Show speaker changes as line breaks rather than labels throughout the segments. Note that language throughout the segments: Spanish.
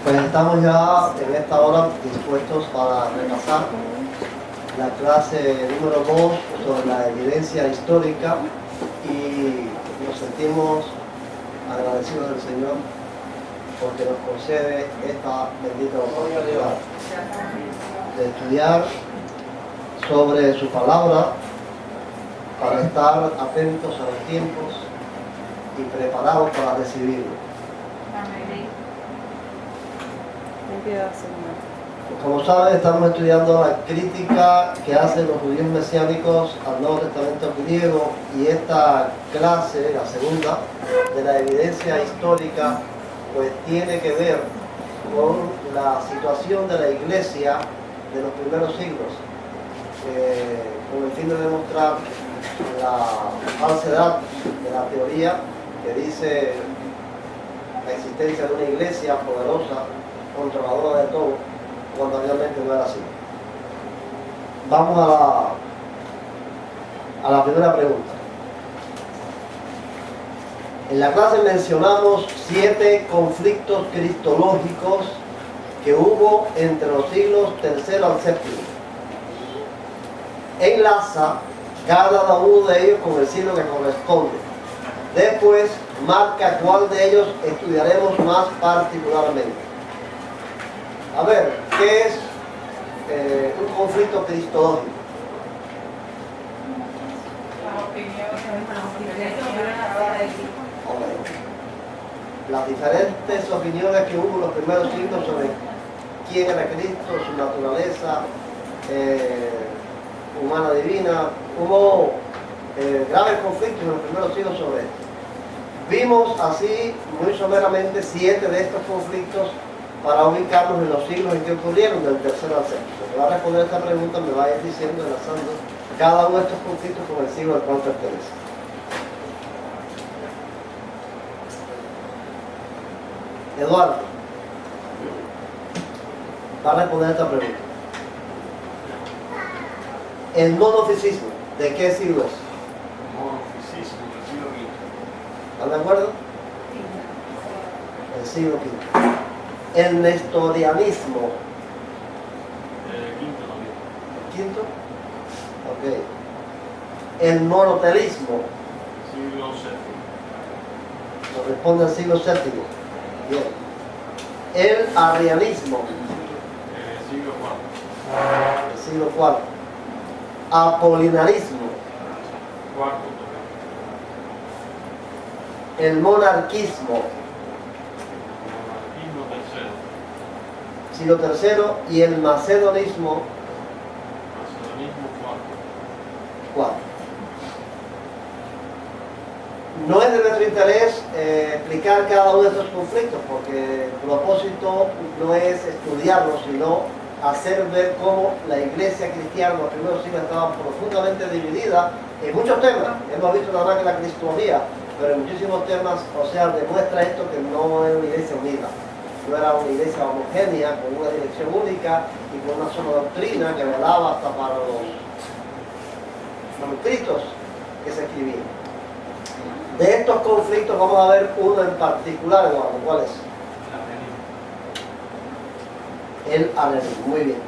Pues estamos ya en esta hora dispuestos para repasar la clase número 2 sobre la evidencia histórica y nos sentimos agradecidos al Señor porque nos concede esta bendita oportunidad de estudiar sobre su palabra para estar atentos a los tiempos y preparados para recibirlo.
Amén.
Como saben, estamos estudiando la crítica que hacen los judíos mesiánicos al Nuevo Testamento griego y esta clase, la segunda, de la evidencia histórica, pues tiene que ver con la situación de la iglesia de los primeros siglos, con el fin de demostrar la falsedad de la teoría que dice la existencia de una iglesia poderosa, controladora de todo, cuando realmente no era así. Vamos a la primera pregunta. En la clase mencionamos 7 conflictos cristológicos que hubo entre los siglos III al VII. Enlaza cada uno de ellos con el siglo que corresponde. Después marca cuál de ellos estudiaremos más particularmente. A ver, ¿qué es un conflicto cristológico? Las diferentes opiniones que hubo en los primeros siglos sobre quién era Cristo, su naturaleza humana divina. Hubo graves conflictos en los primeros siglos sobre esto. Vimos así muy someramente 7 de estos conflictos para ubicarnos en los siglos en que ocurrieron, del III al VI. Si me va a responder esta pregunta, me va a ir diciendo, enlazando cada uno de estos conflictos con el siglo al cual pertenece. Eduardo, va a responder esta pregunta. El monofisismo, ¿de qué siglo es?
Monofisismo del siglo V.
¿Están de acuerdo? El siglo V. El nestorianismo.
Quinto.
Ok. El monotelismo.
Siglo VII.
Corresponde al siglo VII. Bien. El arrianismo.
Siglo IV.
El siglo IV. Apolinarismo.
Cuarto.
El monarquismo.
Monarquismo III.
Siglo III. Y el macedonismo.
Macedonismo
IV. No es de nuestro interés explicar cada uno de estos conflictos, porque el propósito no es estudiarlos, sino hacer ver cómo la iglesia cristiana en los primeros siglos estaba profundamente dividida en muchos temas. Hemos visto nada más que la cristología, pero en muchísimos temas, o sea, demuestra esto que no es una iglesia unida. No era una iglesia homogénea, con una dirección única y con una sola doctrina que velaba hasta para los manuscritos que se escribían. De estos conflictos vamos a ver uno en particular, Eduardo. ¿Cuál es? El arianismo. Muy bien.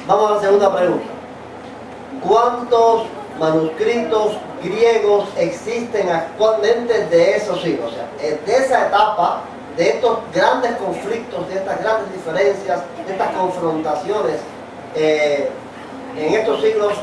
Vamos a la segunda pregunta. ¿Cuántos manuscritos griegos existen actualmente de esos siglos? O sea, de esa etapa, de estos grandes conflictos, de estas grandes diferencias, de estas confrontaciones, en estos siglos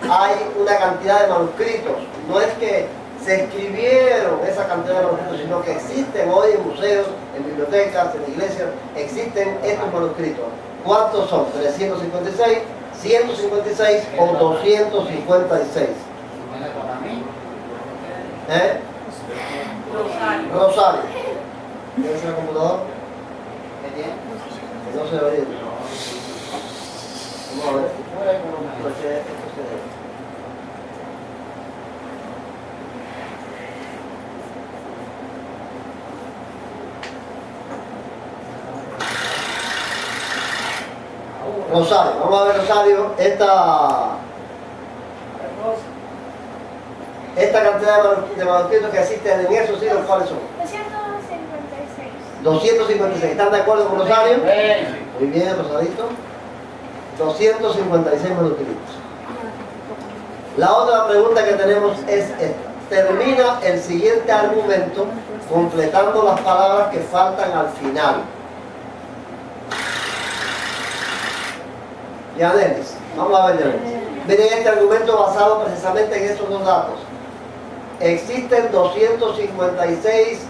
hay una cantidad de manuscritos. No es que se escribieron esa cantidad de manuscritos, sino que existen hoy en museos, en bibliotecas, en iglesias, existen estos manuscritos. ¿Cuántos son? ¿356, 156 o 256? Rosario. ¿Tienes el computador? Que no se oye. Vamos a ver. Rosario, vamos a ver Rosario, Esta cantidad de manuscritos que existen en esos siglos, ¿cuáles son?
256.
256. ¿Están de acuerdo con Rosario? Muy bien, Rosadito. 256 manuscritos. La otra pregunta que tenemos es esta. Termina el siguiente argumento completando las palabras que faltan al final. Yanelis, vamos a ver, Yanelis. Miren este argumento basado precisamente en estos dos datos. Existen 256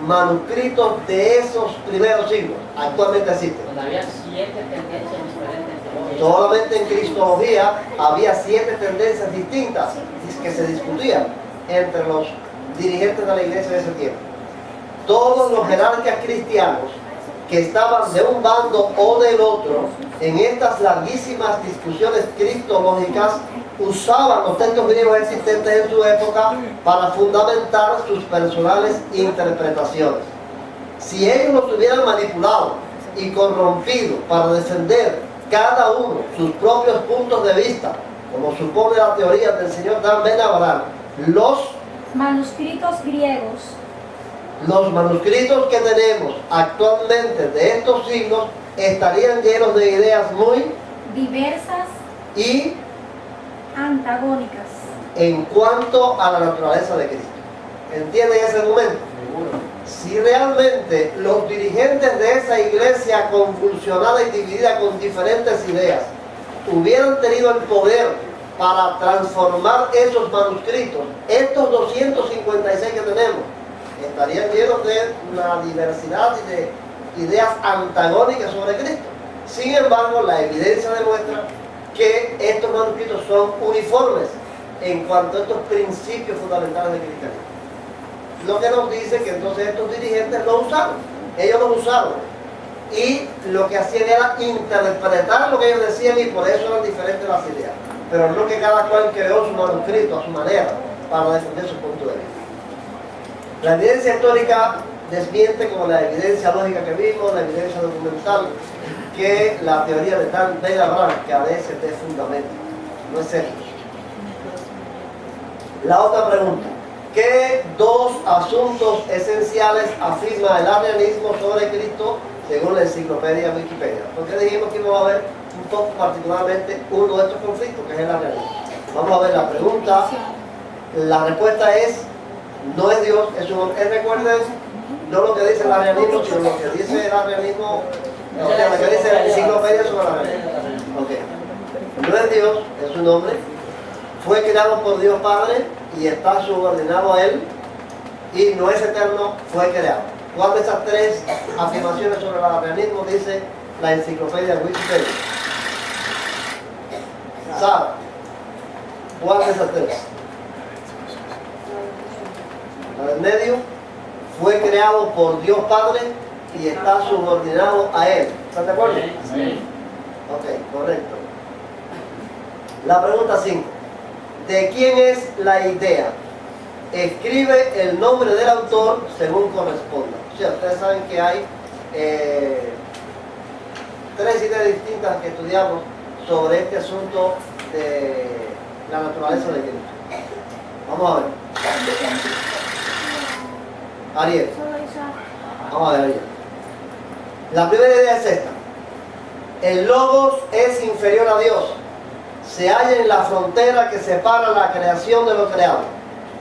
manuscritos de esos primeros siglos. Actualmente existen.
Donde había 7 tendencias diferentes.
Solamente en Cristología había 7 tendencias distintas que se discutían entre los dirigentes de la iglesia de ese tiempo. Todos los jerarcas cristianos que estaban de un bando o del otro en estas larguísimas discusiones cristológicas usaban los textos griegos existentes en su época para fundamentar sus personales interpretaciones. Si ellos los hubieran manipulado y corrompido para defender cada uno sus propios puntos de vista, como supone la teoría del señor Dan Ben Abraham, los
Manuscritos griegos.
manuscritos que tenemos actualmente de estos siglos estarían llenos de ideas muy
Diversas,
y
antagónicas.
en cuanto a la naturaleza de Cristo. ¿Entienden ese argumento? Si realmente los dirigentes de esa iglesia convulsionada y dividida con diferentes ideas hubieran tenido el poder para transformar esos manuscritos, estos 256 que tenemos, estarían llenos de una diversidad y de ideas antagónicas sobre Cristo. Sin embargo, la evidencia demuestra que estos manuscritos son uniformes en cuanto a estos principios fundamentales del cristianismo. Lo que nos dice que entonces estos dirigentes lo usaron, ellos lo usaron, y lo que hacían era interpretar lo que ellos decían y por eso eran diferentes las ideas. Pero no que cada cual creó su manuscrito a su manera para defender su punto de vista. La evidencia histórica desmiente, como la evidencia lógica que vimos, la evidencia documental, que la teoría de Dan Ben Abraham carece de fundamento. No es cierto. La otra pregunta. ¿Qué dos asuntos esenciales afirma el arrianismo sobre Cristo según la enciclopedia Wikipedia? Porque dijimos que íbamos a ver un poco particularmente uno de estos conflictos, que es el arrianismo. Vamos a ver la pregunta. La respuesta es: no es Dios, es un hombre. Recuerden, no lo que dice el arrianismo, sino lo que dice el arrianismo, o sea, lo que dice la enciclopedia sobre el arrianismo. Okay. No es Dios, es un hombre. Fue creado por Dios Padre y está subordinado a Él, y no es eterno, fue creado. ¿Cuál de esas tres afirmaciones sobre el arrianismo dice la enciclopedia Wikipedia? ¿Sabe? ¿Cuál de esas tres? La del medio: fue creado por Dios Padre y está subordinado a Él. ¿Están de acuerdo?
Sí.
Ok, correcto. La pregunta 5. ¿De quién es la idea? Escribe el nombre del autor según corresponda. O sea, ustedes saben que hay 3 ideas distintas que estudiamos sobre este asunto de la naturaleza de Cristo. Vamos a ver. Ariel. Vamos a ver, Ariel. La primera idea es esta. El Logos es inferior a Dios. Se halla en la frontera que separa la creación de lo creado.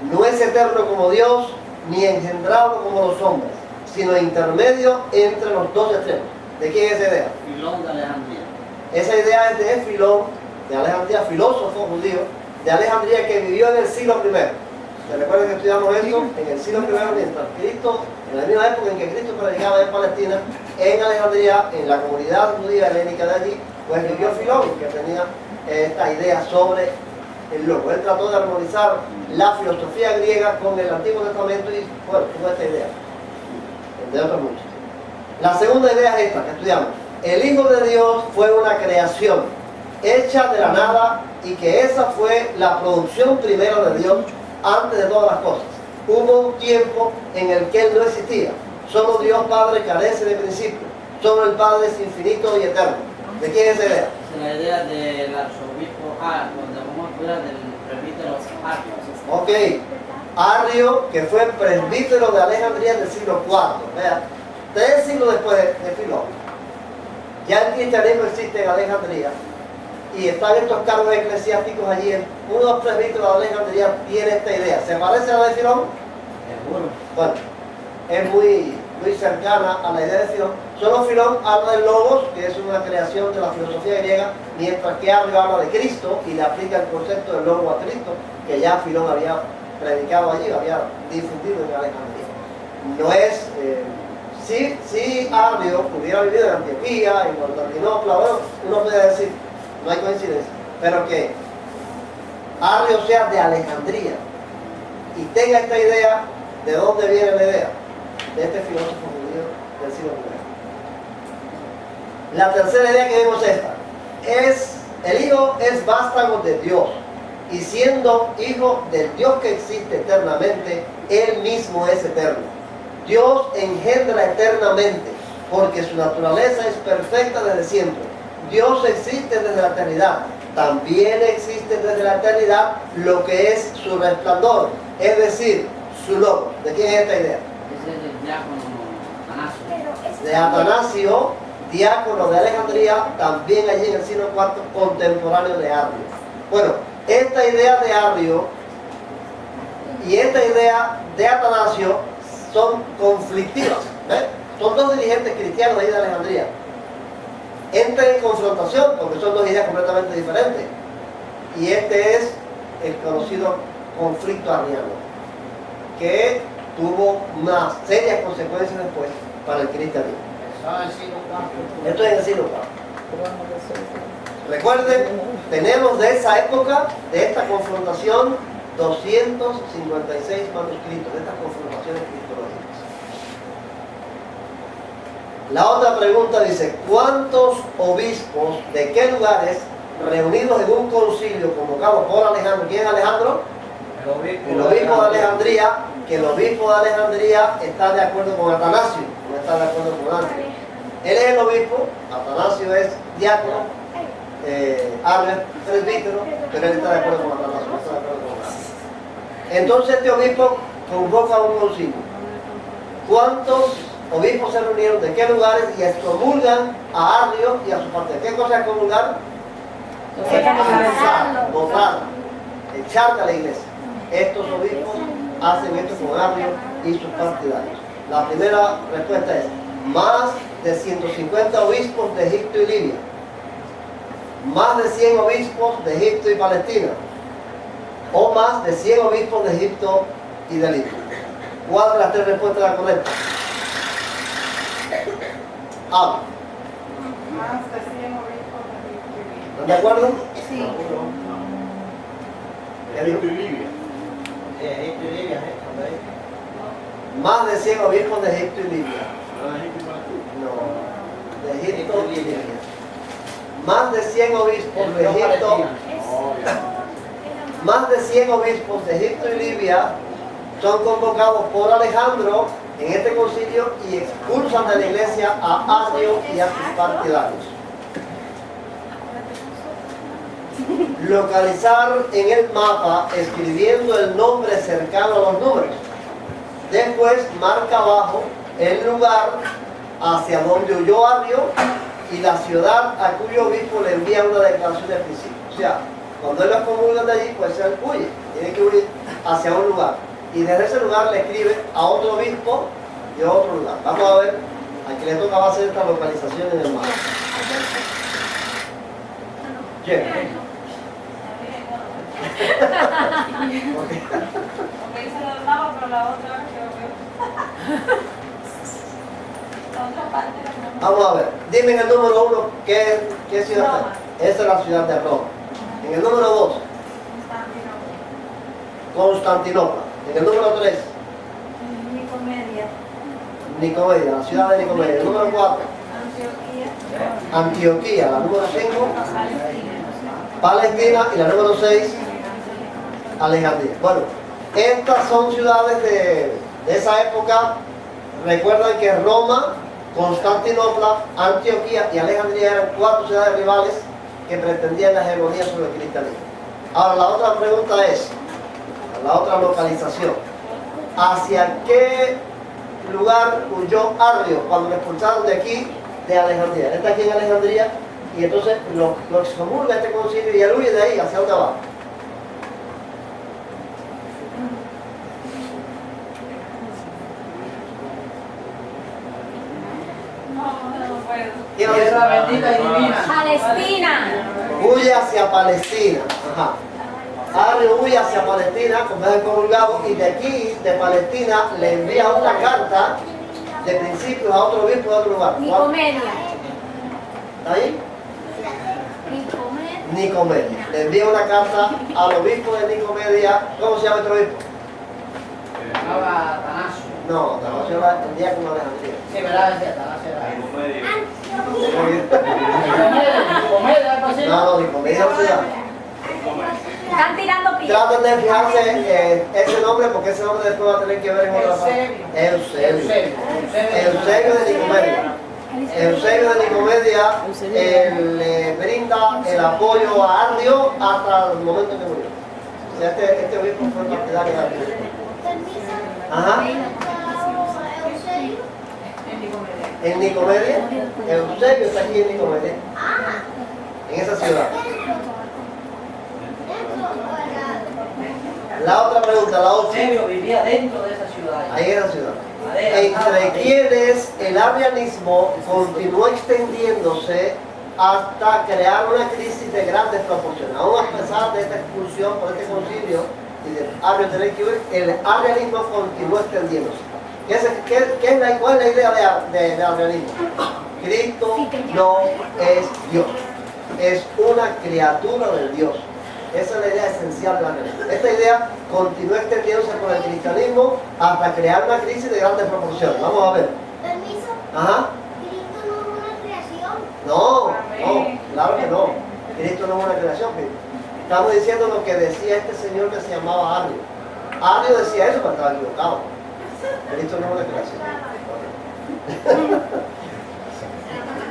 No es eterno como Dios, ni engendrado como los hombres, sino intermedio entre los dos extremos. ¿De quién es esa idea?
Filón de Alejandría.
Esa idea es de Filón de Alejandría, filósofo judío de Alejandría, que vivió en el siglo I. ¿Se recuerdan que estudiamos esto? En el siglo I, mientras Cristo, en la misma época en que Cristo predicaba en Palestina, en Alejandría, en la comunidad judía helénica de allí, pues vivió Filón, que tenía esta idea sobre el logo. Él trató de armonizar la filosofía griega con el Antiguo Testamento y, bueno, tuvo esta idea, entre otras muchas. La segunda idea es esta, que estudiamos. El Hijo de Dios fue una creación hecha de la nada y que esa fue la producción primera de Dios antes de todas las cosas. Hubo un tiempo en el que Él no existía. Solo Dios Padre carece de principio. Solo el Padre es infinito y eterno. ¿De quién es esa idea?
Es la idea del arzobispo donde vamos a hablar del presbítero Arcos.
Ok. Arrio, que fue presbítero de Alejandría del siglo IV. Vean, 3 siglos después de Filón. Ya el cristianismo existe en Alejandría y están estos cargos eclesiásticos allí. Uno de los presbíteros de Alejandría tiene esta idea. ¿Se parece a la de Filón?
Seguro.
Bueno, es muy cercana a la idea de Filón. Solo Filón habla del logos, que es una creación de la filosofía griega, mientras que Arrio habla de Cristo y le aplica el concepto del logo a Cristo, que ya Filón había predicado allí, había difundido en Alejandría. No es... si Arrio hubiera vivido en Antioquía, en Constantinopla, bueno, uno puede decir, no hay coincidencia, pero que Arrio sea de Alejandría y tenga esta idea, ¿de dónde viene la idea? De este filósofo judío del siglo I. La tercera idea que vemos es esta: el Hijo es vástago de Dios, y siendo Hijo del Dios que existe eternamente, Él mismo es eterno. Dios engendra eternamente, porque su naturaleza es perfecta desde siempre. Dios existe desde la eternidad. También existe desde la eternidad lo que es su resplandor, es decir, su logo. ¿De quién es esta idea?
Ese es el diácono Atanasio.
Pero es
De Atanasio, diácono de Alejandría, también allí en el siglo IV, contemporáneo de Arrio. Bueno, esta idea de Arrio y esta idea de Atanasio son conflictivas. ¿Ves? Son dos dirigentes cristianos de ahí de Alejandría. Entran en confrontación porque son dos ideas completamente diferentes. Y este es el conocido conflicto arriano, que tuvo unas serias consecuencias después para el cristianismo.
Empezó en el siglo IV.
Esto es en el siglo IV. Recuerden, tenemos de esa época, de esta confrontación, 256 manuscritos de estas confrontaciones cristológicas. La otra pregunta dice: ¿cuántos obispos de qué lugares, reunidos en un concilio convocado por Alejandro? ¿Quién es Alejandro? El obispo de Alejandría, que el obispo de Alejandría está de acuerdo con Atanasio, no está de acuerdo con Arrio. Él es el obispo, Atanasio es diácono, Arrio es presbítero, pero él está de acuerdo con Atanasio, no está de acuerdo con Arrio. Entonces este obispo convoca un concilio. ¿Cuántos obispos se reunieron? ¿De qué lugares? Y excomulgan a Arrio y a su parte. ¿Qué cosa es excomulgar? Votar, echar de la iglesia. Estos obispos hacen esto con Arrio y sus partidarios. La primera respuesta es: más de 150 obispos de Egipto y Libia, más de 100 obispos de Egipto y Palestina, o más de 100 obispos de Egipto y de Libia. ¿Cuál de las tres respuestas es la correcta? A.
Más de 100 obispos de Egipto y Libia.
¿Están de acuerdo?
Sí.
Egipto y Libia.
Egipto y Libia,
Más de 100 obispos de Egipto y Libia.
¿No de Egipto y Palestina?
No, de Egipto y Libia. Más de 100 obispos de Egipto.
Oh, ya.
Más de 100 obispos de Egipto y Libia son convocados por Alejandro en este concilio y expulsan de la iglesia a Arrio y a sus partidarios. Localizar en el mapa escribiendo el nombre cercano a los números. Después marca abajo el lugar hacia donde huyó Arrio y la ciudad a cuyo obispo le envía una declaración de principio. O sea, cuando él los comulga de allí, pues él huye, tiene que huir hacia un lugar. Y desde ese lugar le escribe a otro obispo y a otro lugar. Vamos a ver, a quien le tocaba hacer esta localización en el mapa. ¿Quién?
Porque hice lo del mapa, pero la otra creo que... La otra parte era
Vamos a ver, dime en el número 1 qué ciudad
Roma.
es. Esa es la ciudad de Roma. En el número 2, Constantinopla. En el número 3,
Nicomedia.
Nicomedia, la ciudad de Nicomedia. El número 4,
Antioquía.
Antioquía. La número 5, Palestina. Y la número 6, Alejandría. Bueno, estas son ciudades de esa época. Recuerdan que Roma, Constantinopla, Antioquía y Alejandría eran 4 ciudades rivales que pretendían la hegemonía sobre el cristianismo. Ahora la otra pregunta es, la otra localización. ¿Hacia qué lugar huyó Arrio cuando lo expulsaron de aquí, de Alejandría? Él está aquí en Alejandría y entonces lo excomulga este concilio y él huye de ahí. ¿Hacia dónde va?
No puedo.
¿Quién lo dice?
Tierra bendita y divina.
Palestina.
Huye hacia Palestina. Ajá. Arrio huye hacia Palestina, como es excomulgado, y de aquí, de Palestina, le envía una carta de principios a otro obispo de otro lugar.
Nicomedia.
¿Está ahí?
Nicomedia.
Nicomedia. Le envía una carta al obispo de Nicomedia. ¿Cómo se llama este obispo?
Llamaba Atanasio.
No, Atanasio era el diácono de Alejandría.
Sí, ¿verdad? Ese Atanasio era.
Muy bien.
Comedia, algo así.
No, Nicomedia es la ciudad.
Están tirando piedras.
Traten de fijarse ese nombre porque ese nombre después va a tener que ver en otra parte. Eusebio. Eusebio de Nicomedia. Eusebio de Nicomedia le brinda el apoyo a Arrio hasta el momento en que murió. O sea, este obispo fue partidario de Arrio. Ajá. En Nicomedia. Eusebio está aquí en Nicomedia. En esa ciudad. La otra pregunta, la otra.
Eusebio vivía dentro de esa ciudad.
Ahí en la ciudad. Entre quienes el arrianismo continuó extendiéndose hasta crear una crisis de grandes proporciones. Aún a pesar de esta expulsión por este concilio y de Arrio tener que huir, el arrianismo continuó extendiéndose. ¿Cuál es la idea de arrianismo? Cristo no es Dios, es una criatura del Dios. Esa es la idea esencial de la religión. Esta idea continúa extendiéndose por el cristianismo hasta crear una crisis de grandes proporciones. Vamos a ver.
Permiso.
Ajá.
Cristo no es una creación.
No, claro que no. Cristo no es una creación. Estamos diciendo lo que decía este señor que se llamaba Arrio. Arrio decía eso, pero estaba equivocado. Cristo no es una creación.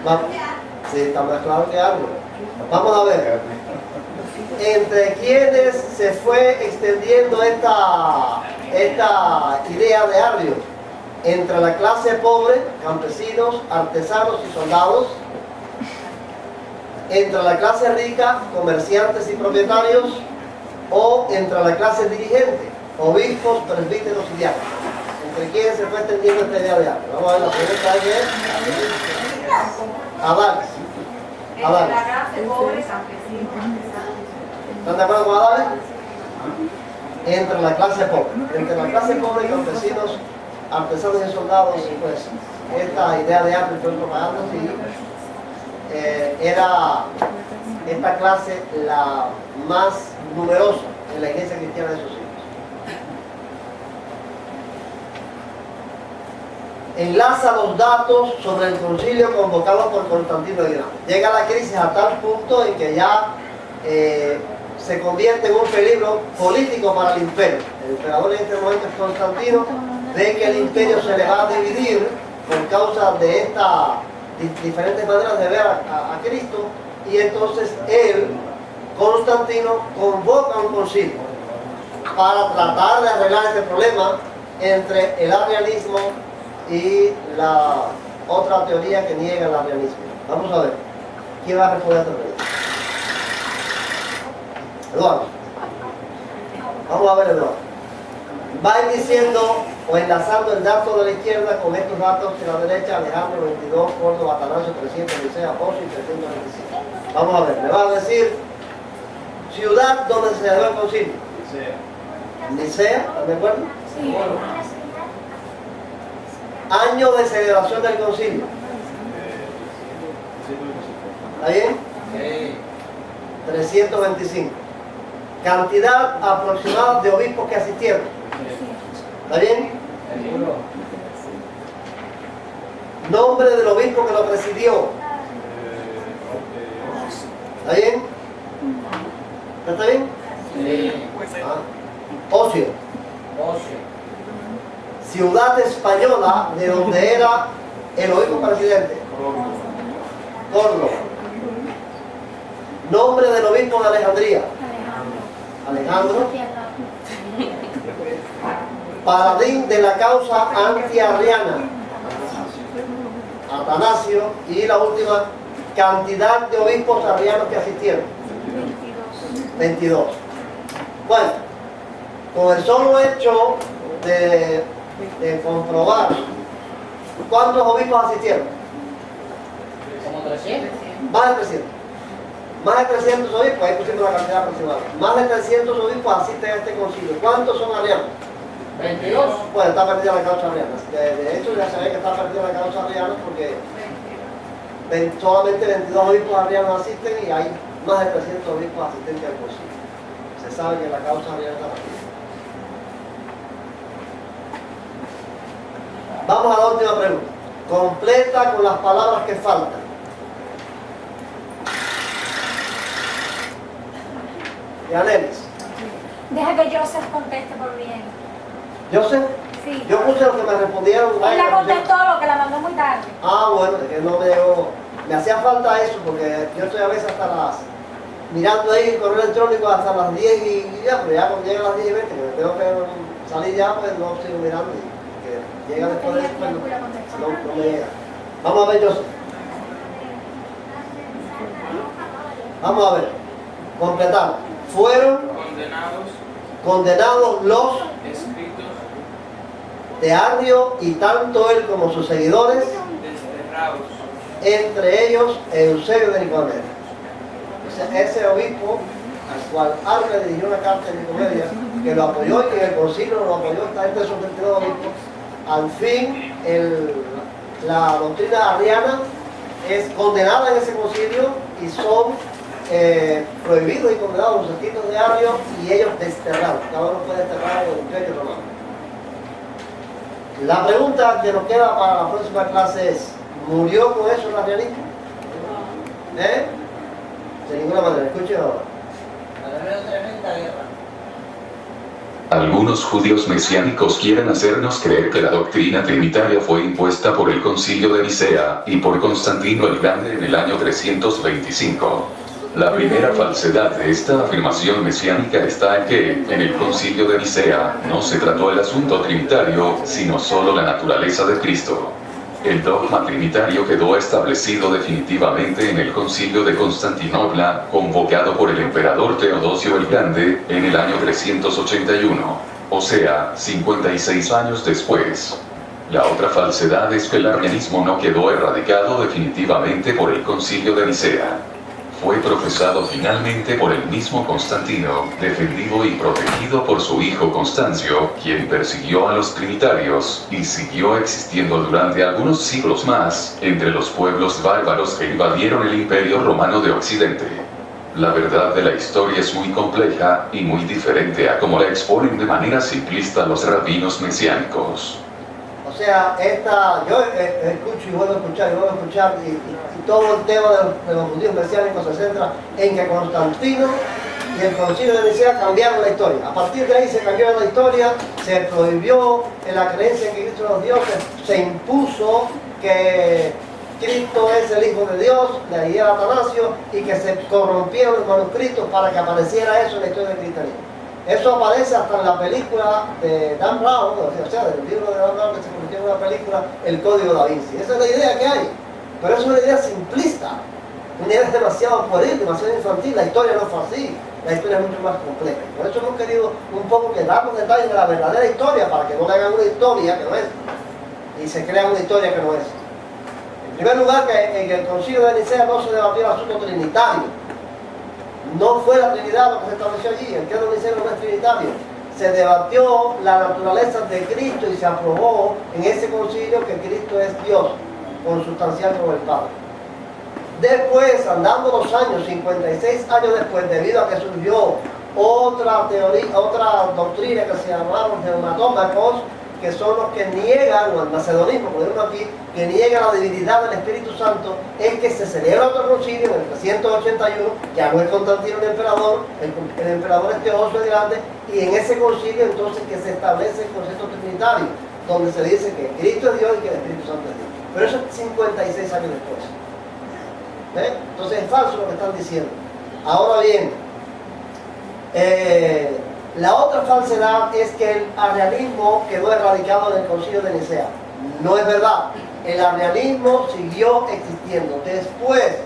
Vamos. Sí, está más claro que Arrio. Vamos a ver. Entre quienes se fue extendiendo esta idea de Arrio, entre la clase pobre, campesinos, artesanos y soldados, entre la clase rica, comerciantes y propietarios, o entre la clase dirigente, obispos, presbíteros y diáconos. Entre quienes se fue extendiendo esta idea de Arrio. Vamos a ver la pregunta que es Adán.
Entre la clase pobre, campesino.
¿Están de acuerdo con Adán? Entre la clase pobre. Entre la clase pobre, campesinos, artesanos y soldados, pues esta idea de Arrio fue propaganda y era esta clase la más numerosa en la iglesia cristiana de esos siglos. Enlaza los datos sobre el concilio convocado por Constantino el Grande. Llega la crisis a tal punto en que ya se convierte en un peligro político para el imperio. El emperador en este momento es Constantino, ve que el imperio se le va a dividir por causa de estas diferentes maneras de ver a Cristo, y entonces él, Constantino, convoca un concilio para tratar de arreglar este problema entre el arrianismo y la otra teoría que niega el arrianismo. Vamos a ver, ¿quién va a responder a esta pregunta? Eduardo. Vamos a ver, Eduardo. Va diciendo o enlazando el dato de la izquierda con estos datos de la derecha: Alejandro 22, Córdoba, Atanasio 300, Licea, Oso y 325. Vamos a ver, me va a decir ciudad donde se celebró el concilio. Licea, ¿están de acuerdo?
Sí.
Año de celebración del concilio. ¿Está bien?
Sí.
325. Cantidad aproximada de obispos que asistieron. ¿Está bien?
Seguro.
Nombre del obispo que lo presidió. ¿Está bien? ¿Está bien?
Sí.
Ocio.
Ocio.
Ciudad española de donde era el obispo presidente. Córdoba. Nombre del obispo de Alejandría. Alejandro. paladín de la causa antiarriana, Atanasio, y la última, cantidad de obispos arrianos que asistieron, 22. Bueno, con el solo hecho de comprobar cuántos obispos asistieron,
Como 300.
más de 300. Más de 300 obispos, ahí pusimos la cantidad aproximada. Más de 300 obispos asisten a este concilio. ¿Cuántos son arrianos?
22.
Bueno, está perdida la causa arriana. De hecho, ya se ve que está perdida la causa arriana porque solamente 22 obispos arrianos asisten y hay más de 300 obispos asistentes al concilio. Se sabe que la causa arriana está perdida. Vamos a la última pregunta. Completa con las palabras que faltan. Yanelis.
Deja que Joseph conteste por bien.
Joseph,
Sí.
yo puse lo que me respondieron.
Él la contestó, lo que la mandó muy tarde.
Ah, bueno, es que no me llegó. Me hacía falta eso porque yo estoy a veces hasta mirando ahí el correo electrónico hasta las 10 y ya, pero ya cuando llega a las 10 y 20, que me tengo que salir ya, pues no sigo mirando y que llega después de eso, pues no me llega. Vamos a ver, Joseph. Vamos a ver. Completamos. Fueron condenados los
escritos
de Arrio y tanto él como sus seguidores,
desterrados.
entre ellos Eusebio de Nicomedia. O sea, ese obispo al cual Arrio le dirigió una carta de Nicomedia, que lo apoyó y que en el concilio lo apoyó, esta gente de esos 22 obispos. Al fin, la doctrina arriana es condenada en ese concilio y son prohibidos y condenados los escritos de Arrio y ellos desterrados. Cada uno fue desterrado del Imperio Romano. La pregunta que nos queda para la próxima clase es: ¿murió con eso el arrianismo? De ninguna manera. Escuchen ahora.
Una tremenda guerra.
Algunos judíos mesiánicos quieren hacernos creer que la doctrina trinitaria fue impuesta por el Concilio de Nicea y por Constantino el Grande en el año 325. La primera falsedad de esta afirmación mesiánica está en que, en el Concilio de Nicea, no se trató el asunto trinitario, sino solo la naturaleza de Cristo. El dogma trinitario quedó establecido definitivamente en el Concilio de Constantinopla, convocado por el emperador Teodosio el Grande, en el año 381, o sea, 56 años después. La otra falsedad es que el arrianismo no quedó erradicado definitivamente por el Concilio de Nicea. Fue profesado finalmente por el mismo Constantino, defendido y protegido por su hijo Constancio, quien persiguió a los trinitarios, y siguió existiendo durante algunos siglos más, entre los pueblos bárbaros que invadieron el Imperio Romano de Occidente. La verdad de la historia es muy compleja, y muy diferente a como la exponen de manera simplista los rabinos mesiánicos.
O sea, yo escucho y vuelvo a escuchar y vuelvo a escuchar y todo el tema de los judíos mesiánicos se centra en que Constantino y el concilio de Nicea cambiaron la historia. A partir de ahí se cambió la historia, se prohibió la creencia en que Cristo es los dioses, se impuso que Cristo es el Hijo de Dios, de ahí era Atanasio, y que se corrompieron los manuscritos para que apareciera eso en la historia del cristianismo. Eso aparece hasta en la película de Dan Brown, o sea, del libro de Dan Brown que se convirtió en una película, El Código Da Vinci. Esa es la idea que hay, pero es una idea simplista, una idea demasiado pueril, demasiado infantil. La historia no fue así, la historia es mucho más compleja. Por eso hemos querido un poco que darnos detalles de la verdadera historia, para que no le hagan una historia que no es, y se crea una historia que no es. En primer lugar, que en el concilio de Nicea no se debatió el asunto trinitario. No fue la Trinidad lo que se estableció allí, el credo niceno no es trinitario. Se debatió la naturaleza de Cristo y se aprobó en ese concilio que Cristo es Dios, consustancial con el Padre. Después, andando los años, 56 años después, debido a que surgió otra teoría, otra doctrina que se llamaron neumatómacos, que son los que niegan, o el macedonismo, como digo aquí, que niegan la divinidad del Espíritu Santo, es que se celebra otro concilio en el 381, ya no es Constantino el emperador, el emperador es Teodosio el Grande, y en ese concilio entonces que se establece el concepto trinitario, donde se dice que Cristo es Dios y que el Espíritu Santo es Dios. Pero eso es 56 años después. ¿Ven? Entonces es falso lo que están diciendo. Ahora bien, La otra falsedad es que el arrianismo quedó erradicado en el concilio de Nicea. No es verdad. El arrianismo siguió existiendo después,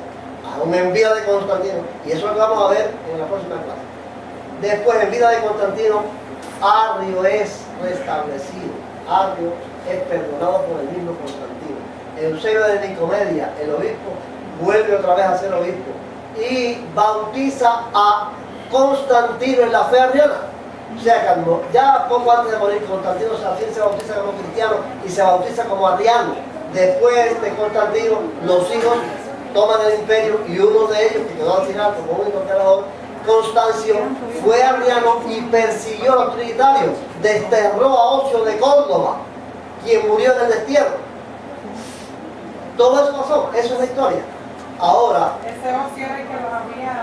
aún en vida de Constantino, y eso lo vamos a ver en la próxima clase. Después, en vida de Constantino, Arrio es restablecido. Arrio es perdonado por el mismo Constantino. Eusebio de Nicomedia, el obispo, vuelve otra vez a ser obispo y bautiza a Constantino en la fe arriana. O sea, ya poco antes de morir, Constantino se bautiza como cristiano y se bautiza como arriano. Después de Constantino, los hijos toman el imperio y uno de ellos, que quedó al final como único emperador, Constancio, fue arriano y persiguió a los trinitarios. Desterró a Ocio de Córdoba, quien murió en el destierro. Todo eso pasó, eso es la historia. Ahora,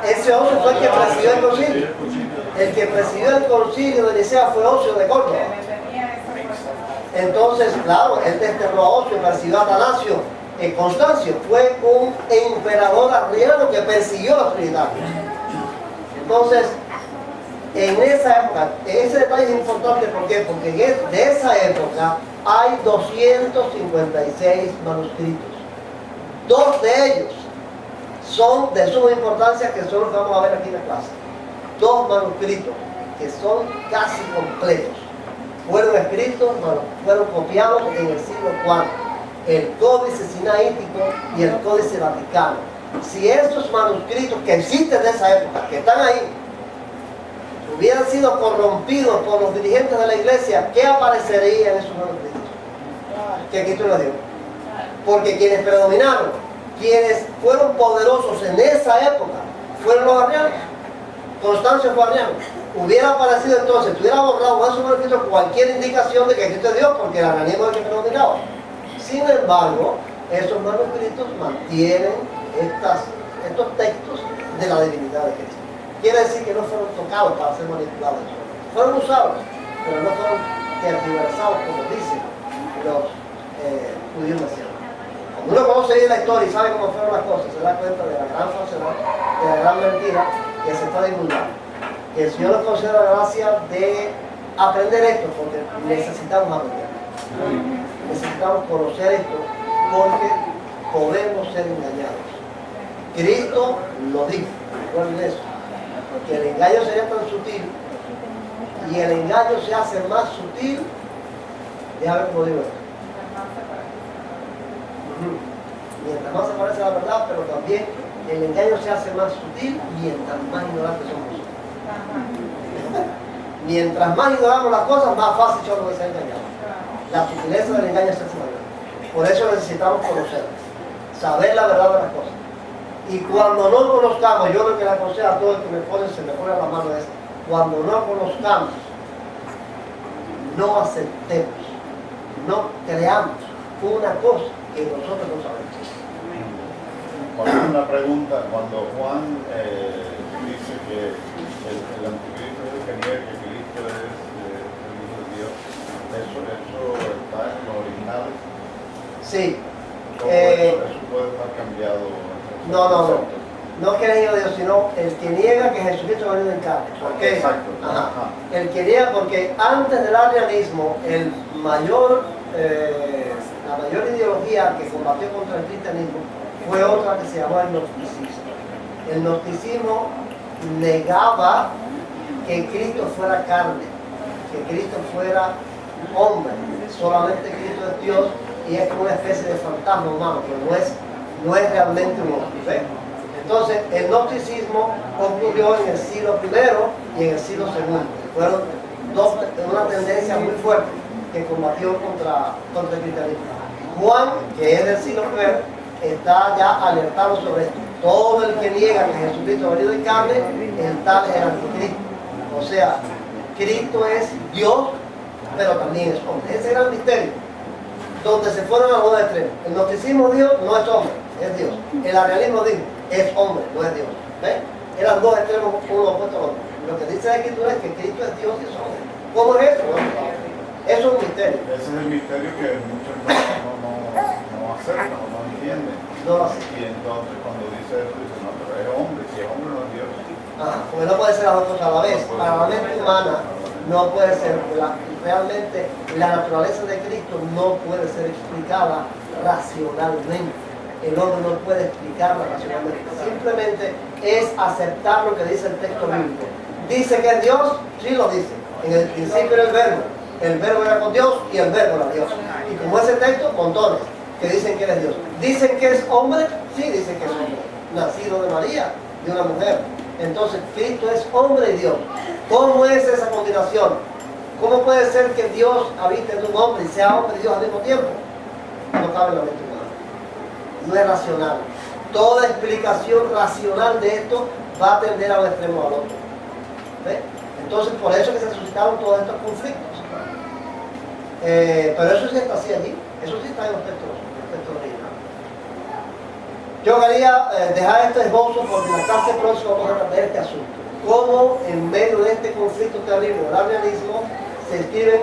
ese Ocio fue el que presidió el concilio. El que presidió el concilio de Nicea fue Ocio de Córdoba. Entonces, claro, él desterró a Ocio, persiguió a Atanasio. Constancio fue un emperador arriano que persiguió a los trinitarios. Entonces, en esa época, ese detalle es importante, ¿por qué? Porque de esa época hay 256 manuscritos. 2 de ellos son de suma importancia, que son los que vamos a ver aquí en la clase. 2 manuscritos que son casi completos. Fueron escritos, fueron copiados en el siglo IV. El Códice Sinaítico y el Códice Vaticano. Si esos manuscritos que existen de esa época, que están ahí, hubieran sido corrompidos por los dirigentes de la iglesia, ¿qué aparecería en esos manuscritos? Que Cristo lo dio. Porque quienes predominaron, quienes fueron poderosos en esa época, fueron los arrianos. Constancio fue arriano. Hubiera aparecido entonces, hubiera borrado en esos manuscritos cualquier indicación de que Cristo es Dios, porque el arrianismo es el que predominaba. Sin embargo, esos manuscritos mantienen estos textos de la divinidad de Cristo. Quiere decir que no fueron tocados para ser manipulados. Fueron usados, pero no fueron tergiversados, como dicen los judíos mesiánicos. Cuando uno conoce bien la historia y sabe cómo fueron las cosas, se da cuenta de la gran falsedad, de la gran mentira que se está divulgando. Que el Señor nos conceda la gracia de aprender esto, porque necesitamos aprender. Necesitamos conocer esto, porque podemos ser engañados. Cristo lo dijo, recuerden eso, que el engaño sería tan sutil, y el engaño se hace más sutil, déjame ver cómo digo esto. Mientras más se parece a la verdad, pero también el engaño se hace más sutil mientras más ignorantes somos. Mientras más ignoramos las cosas, más fácil somos de ser engañados. La sutileza del engaño se hace mayor. Por eso necesitamos conocer, saber la verdad de las cosas. Y cuando no conozcamos, yo lo que le aconsejo a todos que se me pone a la mano es, cuando no conozcamos, no aceptemos, no creamos una cosa que nosotros no sabemos.
Una pregunta, cuando Juan dice que el anticristo es el que niega que Cristo es el Hijo de Dios, ¿eso está en lo original?
Sí.
Eso puede estar cambiado.
No es que el Hijo de Dios, sino el que niega que Jesucristo ha venido en carne. ¿Por qué?
Exacto.
Ajá. El que niega, porque antes del arrianismo, la mayor ideología que combatió contra el cristianismo fue otra que se llamó el gnosticismo. El gnosticismo negaba que Cristo fuera carne, que Cristo fuera hombre. Solamente Cristo es Dios y es como una especie de fantasma humano, pero no es realmente un hombre. ¿Ve? Entonces, el gnosticismo ocurrió en el siglo I y en el siglo II. Fueron una tendencia muy fuerte que combatió contra el cristianismo. Juan, que es del siglo I, está ya alertado sobre esto. Todo el que niega que Jesucristo ha venido en carne, el tal es el anticristo. O sea, Cristo es Dios, pero también es hombre. Ese era el misterio, donde se fueron a los dos extremos. El gnosticismo dijo, no es hombre, es Dios. El arrianismo dijo, es hombre, no es Dios. ¿Ves? Eran dos extremos, uno opuesto al otro. Lo que dice la Escritura es que Cristo es Dios y es hombre. ¿Cómo es eso? Eso es un misterio.
Ese es el misterio que muchos no aceptan o no entienden.
No lo aceptan.
Y entonces cuando dice eso, dice, no, pero es hombre, si es hombre no es Dios.
Porque no puede ser las dos cosas a la vez. Para la mente humana, No puede ser, realmente la naturaleza de Cristo no puede ser explicada racionalmente. El hombre no puede explicarla racionalmente. Simplemente es aceptar lo que dice el texto bíblico. ¿Dice que es Dios? Sí lo dice. En el principio era el verbo. El verbo era con Dios y el verbo era Dios. Y como ese texto, montones que dicen que él es Dios. ¿Dicen que es hombre? Sí, dicen que es hombre. Nacido de María, de una mujer. Entonces, Cristo es hombre y Dios. ¿Cómo es esa combinación? ¿Cómo puede ser que Dios habite en un hombre y sea hombre y Dios al mismo tiempo? No cabe en la mente humana. No es racional. Toda explicación racional de esto va a tender a un extremo o al otro. ¿Ve? Entonces, por eso que se suscitaron todos estos conflictos. Pero eso sí está así allí. Eso sí está en los textos originales. Yo quería dejar este esbozo porque en la clase próxima vamos a tratar este asunto. Cómo en medio de este conflicto terrible del arrianismo se escriben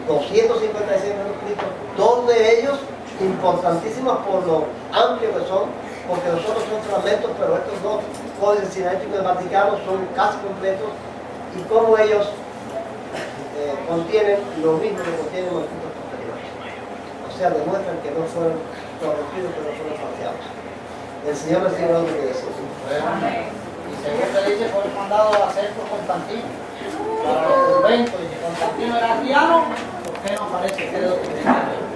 256 manuscritos, dos de ellos importantísimos por lo amplio que son, porque los otros son fragmentos, pero estos dos códices sinaíticos del Vaticano son casi completos, y cómo ellos contienen lo mismo que contienen manuscritos posteriores. O sea, demuestran que no fueron corregidos, que no fueron falseados. El Señor recibe algo que decir.
Y según se dice, fue mandado a hacer por Constantino. Para los conventos, y si Constantino era arriano, ¿por qué no aparece este doctrinario?